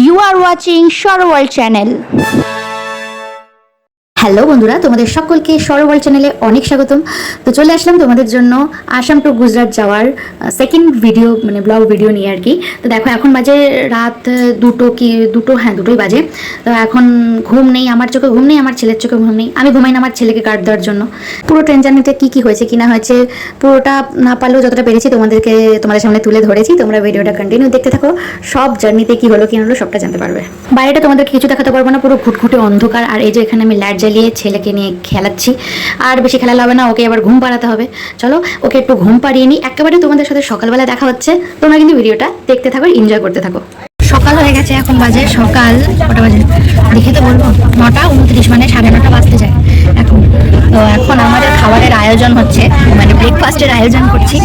You are watching Shore World Channel. Hello বন্ধুরা, তোমাদের সকলকে শোর ওয়ার্ল্ড চ্যানেলে অনেক স্বাগতম। তো চলে আসলাম তোমাদের জন্য আসাম টু গুজরাট যাওয়ার সেকেন্ড ভিডিও, মানে ব্লগ ভিডিও নিয়ে আর কি। তো দেখো এখন বাজে রাত দুটোই বাজে। তো এখন ঘুম নেই, আমার চোখে ঘুম নেই, আমার ছেলের চোখে ঘুম নেই। আমি ঘুমাই না আমার ছেলেকে গার্ড দেওয়ার জন্য। পুরো ট্রেন জার্নিতে কী হয়েছে কি না হয়েছে পুরোটা না পারলেও যতটা পেরেছি তোমাদের সামনে তুলে ধরেছি। তোমরা ভিডিওটা কন্টিনিউ দেখতে থাকো, সব জার্নিতে কী হলো কি না হলো সবটা জানতে পারবে। বাইরেটা তোমাদেরকে কিছু দেখাতে পারবো না, পুরো ঘুটঘুটে অন্ধকার। আর এই যে এখানে আমি লাইট জ্বালিয়ে ছেলেকে নিয়ে খেলাচ্ছি। আর বেশি খেলা হবে না, ওকে আবার ঘুম পাড়াতে হবে। চলো ওকে একটু ঘুম পাড়িয়ে নিই। একেবারে তোমাদের সাথে সকালবেলা দেখা হচ্ছে। তোমরা কিন্তু ভিডিওটা দেখতে থাকো, এনজয় করতে থাকো। সকাল হয়ে গেছে, এখন বাজে সকাল কটা বাজে দেখে তো বলবো 9:29, মানে 9:30 বাজতে যায় এখন। তো এখন আমাদের খাবারের আয়োজন হচ্ছে, মানে ব্রেকফাস্টের আয়োজন করছি।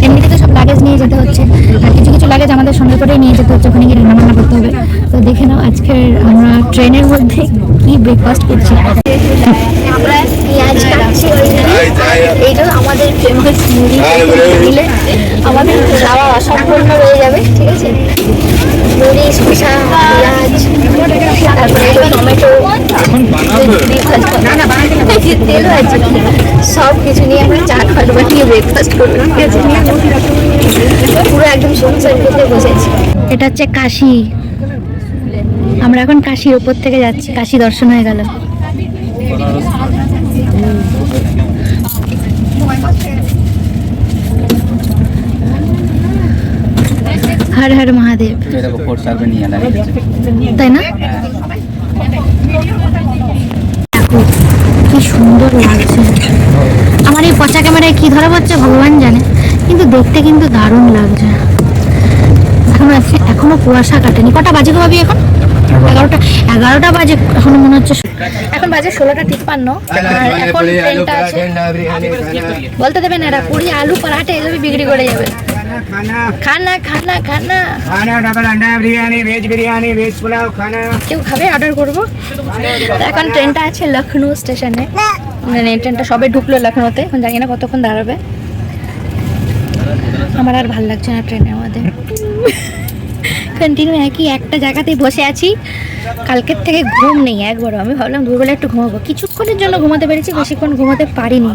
এমনিতে তো সব লাগেজ নিয়ে যেতে হচ্ছে, আর কিছু কিছু লাগেজ আমাদের সঙ্গে করে নিয়ে যেতে হচ্ছে, ওখানে গিয়ে রান্নাবান্না করতে হবে। তো দেখে নাও আজকের আমরা ট্রেনের মধ্যে কি ব্রেকফাস্ট করছি। আমরা পেঁয়াজ কাটছি, এইটা আমাদের ফেমাস মুড়ি দিলে আমাদের খাওয়া অসম্পূর্ণ রয়ে যাবে, ঠিক আছে। মুড়ি, শসা, পেঁয়াজ, তারপরে টমেটো, তেল আছে, সব কিছু নিয়ে আমরা চাট ফাট বানিয়ে ব্রেকফাস্ট করবো, ঠিক আছে। পুরো একদম সংসার করতে বসেছি। এটা হচ্ছে কাশি, আমরা এখন কাশির ওপর থেকে যাচ্ছি। কাশি দর্শন হয়ে গেল। হর হর মহাদেব, তাই না? দেখো কি সুন্দর লাগছে। আমার এই পচা ক্যামেরায় কি ধরা পড়ছে ভগবান জানে, কিন্তু দেখতে কিন্তু দারুণ লাগছে। এখনো কুয়াশা কাটেনি। কটা বাজে গো ভাবি? এখন 11টা বাজে। এখনো মনে হচ্ছে এখন বাজে 16:53। আর এখন ট্রেনটা আছে, বলতে দেবেন এরা পুরি আলু পরাঠা এসবই বিক্রি করে যাবে। খানা খানা খানা খানা ডাবল আন্ডা বিরিয়ানি, ভেজ বিরিয়ানি, ভেজ পোলাও খানা। কেউ খাবে? অর্ডার করবো। এখন ট্রেনটা আছে লখনৌ স্টেশনে, মানে ট্রেনটা সবে ঢুকলো লখনৌতে। এখন জানি না কতক্ষণ দাঁড়াবে। আমার আর ভাল লাগছে না ট্রেনের মধ্যে, কন্টিনিউ একই একটা জায়গাতেই বসে আছি। কালকের থেকে ঘুম নেই একবারও। আমি ভাবলাম দুপুরবেলা একটু ঘুমাবো, কিছুক্ষণের জন্য ঘুমাতে পেরেছি, বেশিক্ষণ ঘুমাতে পারিনি,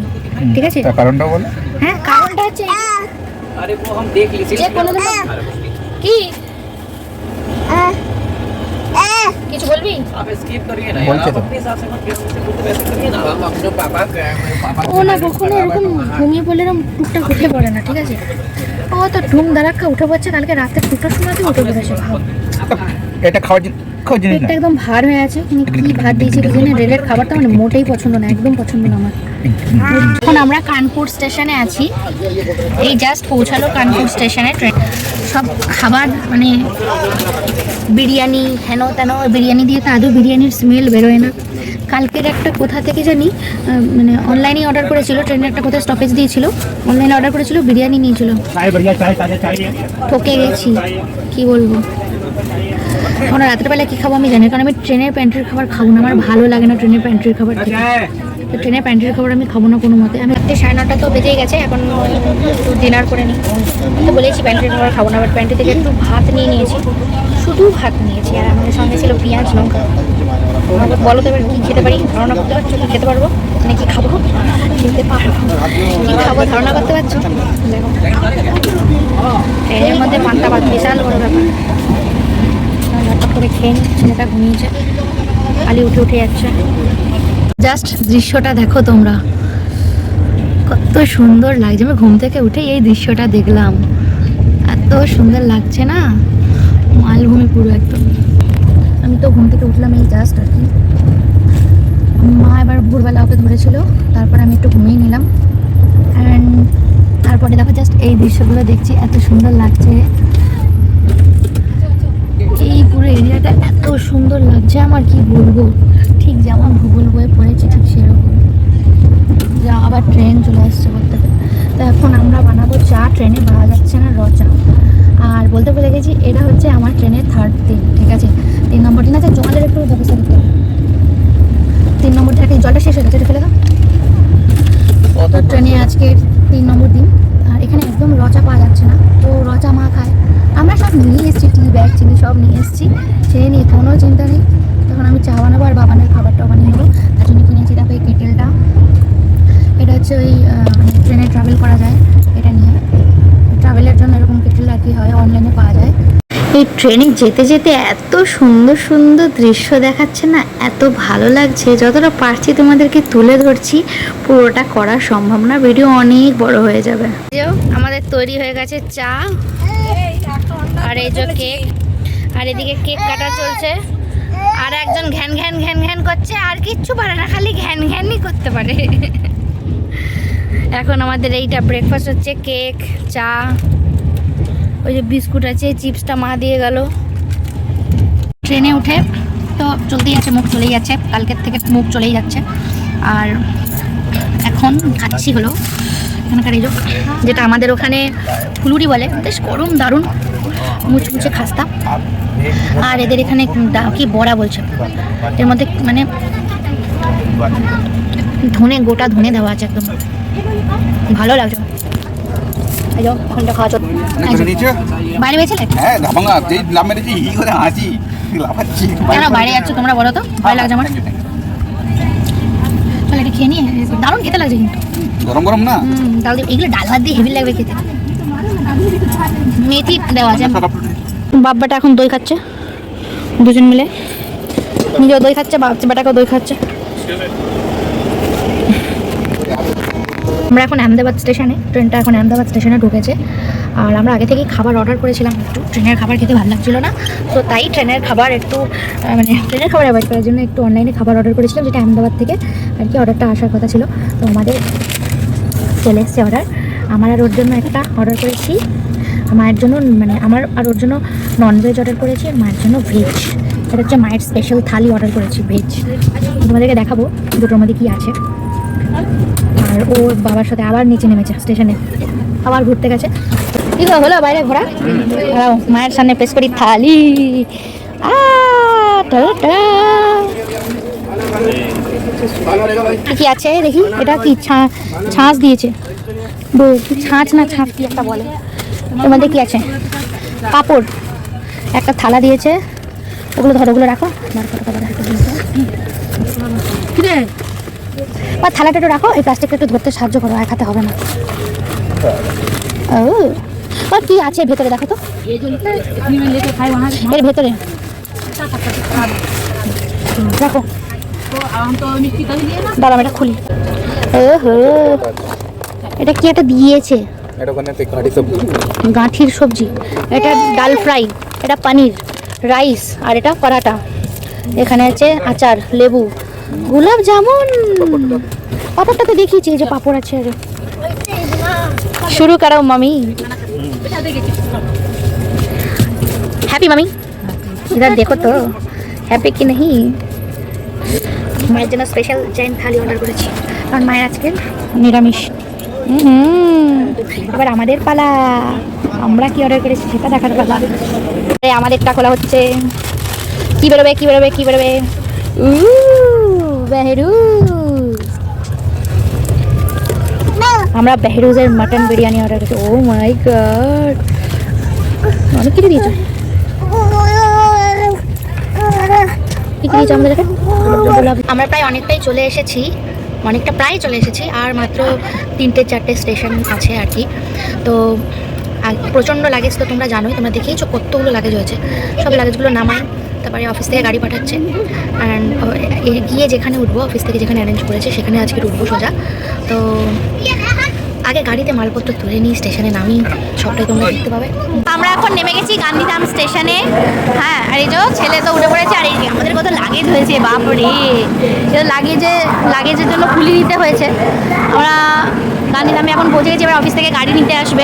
ঠিক আছে। কারণটা বলো। হ্যাঁ, কারণটা হচ্ছে अरे वो हम देख लीजिए কি কিছু বলবি? आप स्किप करिए ना यार, आप अपने हिसाब से मत वैसे करिए ना। हम जो पापा ও না কখনো এরকম ঘুমিয়ে পড়লে এরকম টুকটাক উঠে পড়ে না, ঠিক আছে। ও তো ঢুম দাঁড়াক্কা উঠে পড়ছে। কালকে রাতে 2টার সময় উঠে পড়েছে। এটা খাওয়ার জিনিস না, পেটটা একদম ভার হয়ে আছে। কিন্তু কি ভাত দিয়েছে কি জানি। রেলের খাবারটা মানে মোটেই পছন্দ না, একদম পছন্দ না আমার। এখন আমরা কানপুর স্টেশনে আছি, এই জাস্ট পৌঁছালো কানপুর স্টেশনে ট্রেন। সব খাবার মানে বিরিয়ানি হেন তেন, বিরিয়ানি দিয়ে তো আদৌ বিরিয়ানির স্মেল বেরোয় না। কালকের একটা কোথা থেকে জানি, মানে অনলাইনে অর্ডার করেছিল, ট্রেনের একটা কোথায় স্টপেজ দিয়েছিল, অনলাইনে অর্ডার করেছিল, বিরিয়ানি নিয়েছিল। ঠকে গেছি, কি বলবো। এখন রাত্রেবেলা কী খাবো আমি জানি, কারণ আমি ট্রেনের প্যান্ট্রির খাবার খাবো না, আমার ভালো লাগে না ট্রেনের প্যান্ট্রির খাবার খেতে। তো ট্রেনের প্যান্ট্রির খাবার আমি খাবো না কোনো মতে। আমি 9:30 তো বেজেই গেছে, এখন একটু ডিনার করে নিই। তো বলেছি প্যান্ট্রির খাবার খাবো না, বাট প্যান্ট্রি থেকে একটু ভাত নিয়ে নিয়েছি, শুধু ভাত নিয়েছি। আর আমাদের সঙ্গে ছিল পেঁয়াজ লঙ্কা। বলো তো এবার কী খেতে পারি, ধারণা করতে পারছো? কী খেতে পারবো, মানে কী খাবো, খেতে পারবো কী খাবো ধারণা করতে পারছো? দেখো ট্রেনের মধ্যে পান্তা ভাত, বিশাল বড় ব্যাপার। ঝটপট করে খেয়ে নিই, ছেলেটা ঘুমিয়েছে, খালি উঠে উঠে যাচ্ছে। জাস্ট দৃশ্যটা দেখো তোমরা, কত সুন্দর লাগছে। আমি ঘুম থেকে উঠে এই দৃশ্যটা দেখলাম, এত সুন্দর লাগছে না, মালভূমি পুরো একদম। আমি তো ঘুম থেকে উঠলাম এই জাস্ট আর কি। মা এবার ভোরবেলা ওকে ধরেছিল, তারপর আমি একটু ঘুমিয়ে নিলাম। অ্যান্ড তারপরে দেখো জাস্ট এই দৃশ্যগুলো দেখছি, এত সুন্দর লাগছে। এই পুরো এরিয়াটা এত সুন্দর লাগছে, আমার কি বলবো। ঠিক যেমন ভূগোল বইয়ে পড়েছি ঠিক সেরকম। যা আবার ট্রেন চলে আসছে বলতে। তো এখন আমরা বানাবো চা, ট্রেনে পাওয়া যাচ্ছে না রচা। আর বলতে ভুলে গেছি, এটা হচ্ছে আমার ট্রেনের 3rd দিন, ঠিক আছে। 3 নম্বর দিন আছে, জলের একটু ব্যবস্থা করতে হবে। 3 নম্বর দিন জলটা শেষ হয়ে গেছে, এটা ফেলে দাও। তো ট্রেনে আজকে 3 নম্বর দিন, আর এখানে একদম রচা পাওয়া যাচ্ছে না। তো রচা মা খায়, আমরা সব নিয়ে এসেছি, টি ব্যাগ চিনি সব সব নিয়ে এসেছি, খেয়ে নিয়ে কোনো চিন্তা নেই। তখন আমি চা বানাবো আর বাবানের খাবারটাও বানিয়ে নেবো, তার জন্য কিনেছি। দেখো এই কেটেলটা, এটা হচ্ছে ওই মানে ট্রেনে ট্রাভেল করা যায়, এটা নিয়ে ট্রাভেলের জন্য এরকম কেটেল আর কি হয়, অনলাইনে পাওয়া যায়। এই ট্রেনে যেতে যেতে এত সুন্দর সুন্দর দৃশ্য দেখাচ্ছে না, এত ভালো লাগছে, যতটা পারছি তোমাদেরকে তুলে ধরছি, পুরোটা করা সম্ভব না, ভিডিও অনেক বড় হয়ে যাবে। আমাদের তৈরি হয়ে গেছে চা, আর এই যে কেক, আর এদিকে কেক কাটা চলছে, আর একজন ঘ্যান ঘ্যান ঘ্যান ঘ্যান করছে, আর কিচ্ছু পারে না, খালি ঘ্যান ঘ্যানই করতে পারে। এখন আমাদের এইটা ব্রেকফাস্ট হচ্ছে, কেক, চা, ওই যে বিস্কুট আছে, চিপসটা মা দিয়ে গেল। ট্রেনে উঠে তো চলতেই আছে, মুখ চলেই যাচ্ছে, কালকের থেকে মুখ চলেই যাচ্ছে। আর এখন খাচ্ছি হলো এখানকার এই যেটা আমাদের ওখানে ফুলুরি বলে, বেশ গরম দারুণ মুচমুচে খাস্তা। আর এদের এখানে কি বড়া বলছে, এর মধ্যে মানে ধনে, গোটা ধনে দেওয়া আছে, একদম ভালো লাগছে। বাইরে বেয়েছিলে কেন বাইরে যাচ্ছ তোমরা, বলো তো? ভালো লাগছে আমার, চলো এটা খেয়ে নিয়ে। দারুণ খেতে লাগছে কিন্তু, গরম গরম না ডাল দিয়ে, এগুলো ডাল ভাত দিয়ে হেভি লাগবে খেতে। মেথি দেওয়া আছে। বাব্বাটা এখন দই খাচ্ছে, দুজন মিলে, নিজেও দই খাচ্ছে, বাচ্চাটাকেও দই খাচ্ছে। আমরা এখন আহমেদাবাদ স্টেশনে, ট্রেনটা এখন আহমেদাবাদ স্টেশনে ঢুকেছে। আর আমরা আগে থেকেই খাবার অর্ডার করেছিলাম, একটু ট্রেনের খাবার খেতে ভালো লাগছিলো না, তো তাই ট্রেনের খাবার একটু মানে ট্রেনের খাবার অ্যাভয়েড করার জন্য একটু অনলাইনে খাবার অর্ডার করেছিলাম, যেটা আহমেদাবাদ থেকে আর কি অর্ডারটা আসার কথা ছিল। তো আমাদের চলে এসছে অর্ডার। আমার আর ওর জন্য একটা অর্ডার করেছি, মায়ের জন্য মানে আমার আর ওর জন্য ননভেজ অর্ডার করেছি, আর মায়ের জন্য ভেজ। এটা হচ্ছে মায়ের স্পেশাল থালি অর্ডার করেছি, ভেজ। তোমাদেরকে দেখাবো দুটোর মধ্যে কী আছে। আর ও বাবার সাথে আবার নিচে নেমেছে স্টেশনে, আবার ঘুরতে গেছে। কি হলো বাইরে ঘোরা? মায়ের সামনে প্রেস করি থালি। কি আছে দেখি, এটা কি ছাঁচ দিয়েছে, ছাঁচ না ছাঁচ কি একটা বলে। এর মধ্যে কি আছে? পাঁপড়, একটা থালা দিয়েছে, ওগুলো ধরো, ওগুলো রাখো। বা থালাটা একটু রাখো, এই প্লাস্টিকটা একটু ধরতে সাহায্য করো, আর খাতে হবে না। ও আর কি আছে ভেতরে দেখো তো, এর ভেতরে রাখো। দাঁড়াও এটা খুলি। ওহো, এটা কি একটা দিয়েছে, গাঁঠির সবজি, এটা ডাল ফ্রাই, এটা পনির, রাইস, আর এটা পরাটা। এখানে আছে আচার, লেবু, গোলাপ জামুন। পাপড়টা তো দেখিয়েছি, এই যে পাপড় আছে। শুরু করাও মামি। হ্যাপি মামি, इधर देखो तो হ্যাপি কি নাহি। মায়ের জন্য স্পেশাল জৈন থালি অর্ডার করেছি, কারণ মায়ের আজকে নিরামিষ। এবার আমাদের পালা, আমরা কি অর্ডার করেছি সেটা দেখার পালা। আমাদেরটা খোলা হচ্ছে, কি বেরোবে কি বেরোবে কি বেরোবে। বেহরুজ, আমরা বেহরুজের মাটন বিরিয়ানি অর্ডার করেছি। ও মাই গড, অনেক কিছু দিয়েছো। কি দিয়েছো আমাদের? আমরা প্রায় অনেকটাই চলে এসেছি, প্রায় চলে এসেছি, আর মাত্র 3-4টে স্টেশন আছে আর কি। তো প্রচণ্ড লাগেজ, তো তোমরা জানোই, তোমরা দেখেইছো কতগুলো লাগেজ হয়েছে। সব লাগেজগুলো নামাই, তারপরে অফিস থেকে গাড়ি পাঠাচ্ছে, অ্যান্ড গিয়ে যেখানে উঠবো, অফিস থেকে যেখানে অ্যারেঞ্জ করেছে সেখানে আজকে উঠবো সোজা। তো আগে গাড়িতে মালপত্র তুলে নিই, স্টেশনে নামি, সবটাই তোমরা দেখতে পাবে। আমরা এখন নেমে গেছি গান্ধীধাম স্টেশনে। হ্যাঁ, আর এই যে ছেলে তো উঠে পড়েছে, আর এই আমাদের কত লাগেজ হয়েছে, বাপরে। লাগেজের জন্য খুলি নিতে হয়েছে। আমরা গান্ধীধামে এখন পৌঁছে গেছি, এবার অফিস থেকে গাড়ি নিতে আসবে।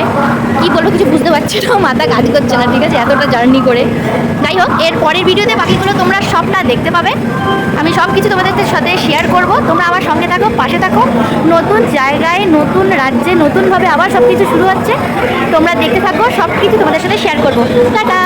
কি বলবো কিছু বুঝতে পারছি না, মাথা কাজ করছে না, ঠিক আছে, এতটা জার্নি করে। যাই হোক, এর পরের ভিডিওতে বাকিগুলো তোমরা সবটা দেখতে পাবে। আমি সব কিছু তোমাদের সাথে শেয়ার করব, তোমরা আমার সঙ্গে থাকো, পাশে থাকো। নতুন জায়গায়, নতুন রাজ্যে, নতুনভাবে আবার সব কিছু শুরু হচ্ছে, তোমরা দেখতে থাকো, সব কিছু তোমাদের সাথে শেয়ার করবো। টাটা।